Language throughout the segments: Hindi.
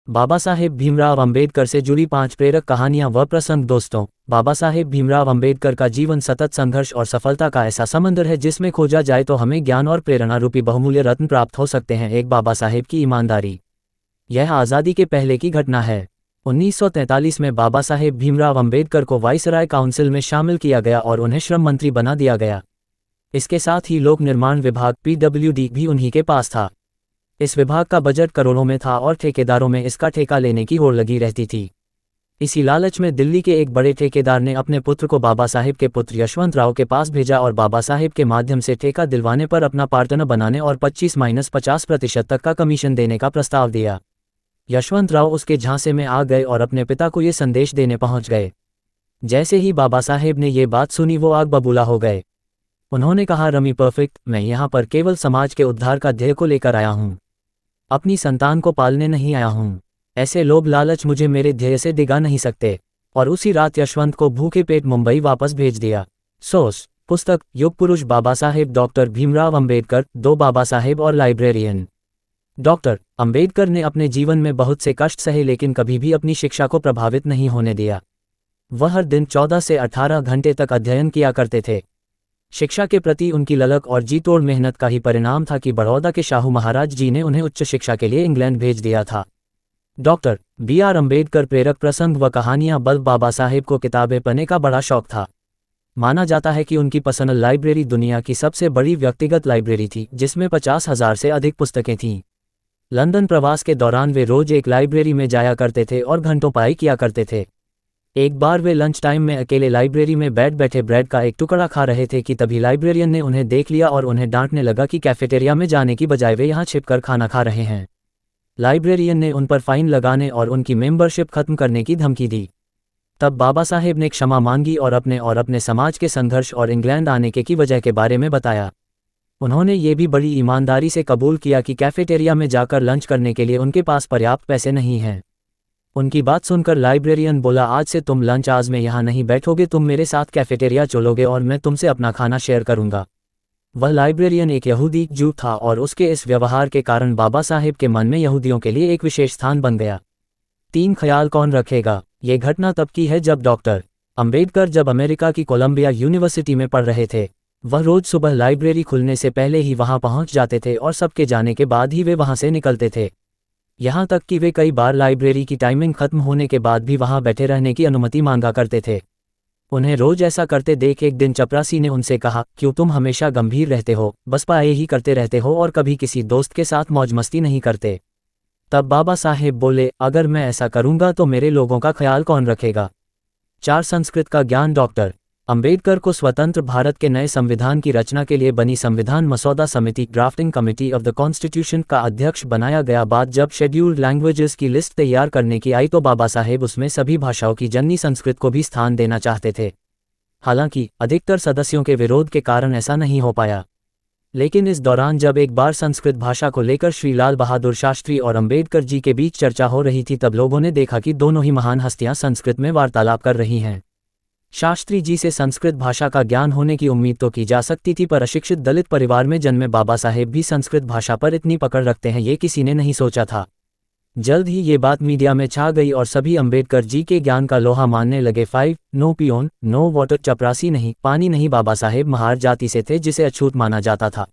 बाबा साहेब भीमराव अंबेडकर से जुड़ी 5 प्रेरक कहानियां व प्रसंग। दोस्तों, बाबा साहेब भीमराव अंबेडकर का जीवन सतत संघर्ष और सफलता का ऐसा समंदर है जिसमें खोजा जाए तो हमें ज्ञान और प्रेरणा रूपी बहुमूल्य रत्न प्राप्त हो सकते हैं। एक बाबा साहेब की ईमानदारी। यह आज़ादी के पहले की घटना है। 1943 में बाबा साहेब भीमराव अंबेडकर को वाइसराय काउंसिल में शामिल किया गया और उन्हें श्रम मंत्री बना दिया गया। इसके साथ ही लोक निर्माण विभाग PWD भी उन्हीं के पास था। इस विभाग का बजट करोड़ों में था और ठेकेदारों में इसका ठेका लेने की होड़ लगी रहती थी। इसी लालच में दिल्ली के एक बड़े ठेकेदार ने अपने पुत्र को बाबा साहेब के पुत्र यशवंत राव के पास भेजा और बाबा साहेब के माध्यम से ठेका दिलवाने पर अपना पार्टनर बनाने और 25-50% तक का कमीशन देने का प्रस्ताव दिया। यशवंत राव उसके झांसे में आ गए और अपने पिता को ये संदेश देने पहुंच गए। जैसे ही बाबा साहेब ने ये बात सुनी वो आग बबूला हो गए। उन्होंने कहा, रमी परफेक्ट, मैं यहाँ पर केवल समाज के उद्धार का ध्येय को लेकर आया हूँ, अपनी संतान को पालने नहीं आया हूँ। ऐसे लोभ लालच मुझे मेरे ध्येय से डिगा नहीं सकते। और उसी रात यशवंत को भूखे पेट मुंबई वापस भेज दिया। सोर्स: पुस्तक युग पुरुष बाबा साहेब डॉक्टर भीमराव अंबेडकर, 2 बाबा साहेब और लाइब्रेरियन। डॉक्टर अंबेडकर ने अपने जीवन में बहुत से कष्ट सहे लेकिन कभी भी अपनी शिक्षा को प्रभावित नहीं होने दिया। वह हर दिन 14 से 18 घंटे तक अध्ययन किया करते थे। शिक्षा के प्रति उनकी ललक और जी तोड़ मेहनत का ही परिणाम था कि बड़ौदा के शाहू महाराज जी ने उन्हें उच्च शिक्षा के लिए इंग्लैंड भेज दिया था। डॉक्टर BR अंबेडकर प्रेरक प्रसंग व कहानियां। बाबा साहेब को किताबें पढ़ने का बड़ा शौक था। माना जाता है कि उनकी पर्सनल लाइब्रेरी दुनिया की सबसे बड़ी व्यक्तिगत लाइब्रेरी थी जिसमें 50,000 से अधिक पुस्तकें थीं। लंदन प्रवास के दौरान वे रोज एक लाइब्रेरी में जाया करते थे और घंटों पढ़ाई किया करते थे। एक बार वे लंच टाइम में अकेले लाइब्रेरी में बैठे ब्रेड का एक टुकड़ा खा रहे थे कि तभी लाइब्रेरियन ने उन्हें देख लिया और उन्हें डांटने लगा कि कैफेटेरिया में जाने की बजाय वे यहाँ छिपकर खाना खा रहे हैं। लाइब्रेरियन ने उन पर फाइन लगाने और उनकी मेंबरशिप खत्म करने की धमकी दी। तब बाबा साहेब ने क्षमा मांगी और अपने समाज के संघर्ष और इंग्लैंड आने की वजह के बारे में बताया। उन्होंने ये भी बड़ी ईमानदारी से कबूल किया कि कैफेटेरिया में जाकर लंच करने के लिए उनके पास पर्याप्त पैसे नहीं हैं। उनकी बात सुनकर लाइब्रेरियन बोला, आज से तुम लंच आज में यहाँ नहीं बैठोगे, तुम मेरे साथ कैफेटेरिया चलोगे और मैं तुमसे अपना खाना शेयर करूँगा। वह लाइब्रेरियन एक यहूदी जू था और उसके इस व्यवहार के कारण बाबा साहेब के मन में यहूदियों के लिए एक विशेष स्थान बन गया। 3 ख्याल कौन रखेगा। ये घटना तब की है जब डॉक्टर अंबेडकर जब अमेरिका की कोलंबिया यूनिवर्सिटी में पढ़ रहे थे। वह रोज सुबह लाइब्रेरी खुलने से पहले ही वहां पहुंच जाते थे और सबके जाने के बाद ही वे वहां से निकलते थे। यहाँ तक कि वे कई बार लाइब्रेरी की टाइमिंग खत्म होने के बाद भी वहां बैठे रहने की अनुमति मांगा करते थे। उन्हें रोज ऐसा करते देख एक दिन चपरासी ने उनसे कहा, क्यों तुम हमेशा गंभीर रहते हो, बस पाए ही करते रहते हो और कभी किसी दोस्त के साथ मौज मस्ती नहीं करते। तब बाबा साहेब बोले, अगर मैं ऐसा करूंगा तो मेरे लोगों का ख्याल कौन रखेगा। 4 संस्कृत का ज्ञान। डॉक्टर अंबेडकर को स्वतंत्र भारत के नए संविधान की रचना के लिए बनी संविधान मसौदा समिति drafting committee of the constitution का अध्यक्ष बनाया गया। बाद जब शेड्यूल्ड लैंग्वेजेस की लिस्ट तैयार करने की आई तो बाबा साहेब उसमें सभी भाषाओं की जननी संस्कृत को भी स्थान देना चाहते थे। हालांकि अधिकतर सदस्यों के विरोध के कारण ऐसा नहीं हो पाया। लेकिन इस दौरान जब एक बार संस्कृत भाषा को लेकर श्री लाल बहादुर शास्त्री और अंबेडकर जी के बीच चर्चा हो रही थी तब लोगों ने देखा कि दोनों ही महान हस्तियां संस्कृत में वार्तालाप कर रही हैं। शास्त्री जी से संस्कृत भाषा का ज्ञान होने की उम्मीद तो की जा सकती थी, पर अशिक्षित दलित परिवार में जन्मे बाबा साहेब भी संस्कृत भाषा पर इतनी पकड़ रखते हैं ये किसी ने नहीं सोचा था। जल्द ही ये बात मीडिया में छा गई और सभी अंबेडकर जी के ज्ञान का लोहा मानने लगे। 5 नो पियोन नो वाटर, चपरासी नहीं, पानी नहीं। बाबा साहेब महार जाति से थे जिसे अछूत माना जाता था।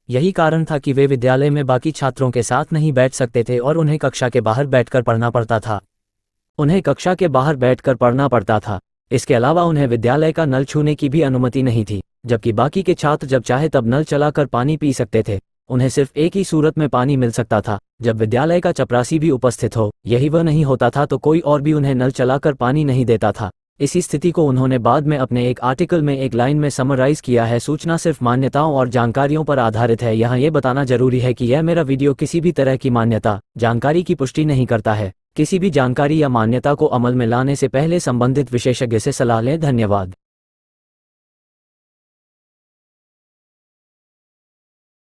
यही कारण था कि वे विद्यालय में बाकी छात्रों के साथ नहीं बैठ सकते थे और उन्हें कक्षा के बाहर बैठकर पढ़ना पड़ता था। इसके अलावा उन्हें विद्यालय का नल छूने की भी अनुमति नहीं थी, जबकि बाकी के छात्र जब चाहे तब नल चलाकर पानी पी सकते थे। उन्हें सिर्फ एक ही सूरत में पानी मिल सकता था, जब विद्यालय का चपरासी भी उपस्थित हो। यही वह नहीं होता था तो कोई और भी उन्हें नल चलाकर पानी नहीं देता था। इसी स्थिति को उन्होंने बाद में अपने एक आर्टिकल में एक लाइन में समराइज किया है, सूचना सिर्फ मान्यताओं और जानकारियों पर आधारित है। यहाँ ये बताना जरूरी है कि यह मेरा वीडियो किसी भी तरह की मान्यता जानकारी की पुष्टि नहीं करता है। किसी भी जानकारी या मान्यता को अमल में लाने से पहले संबंधित विशेषज्ञ से सलाह लें। धन्यवाद।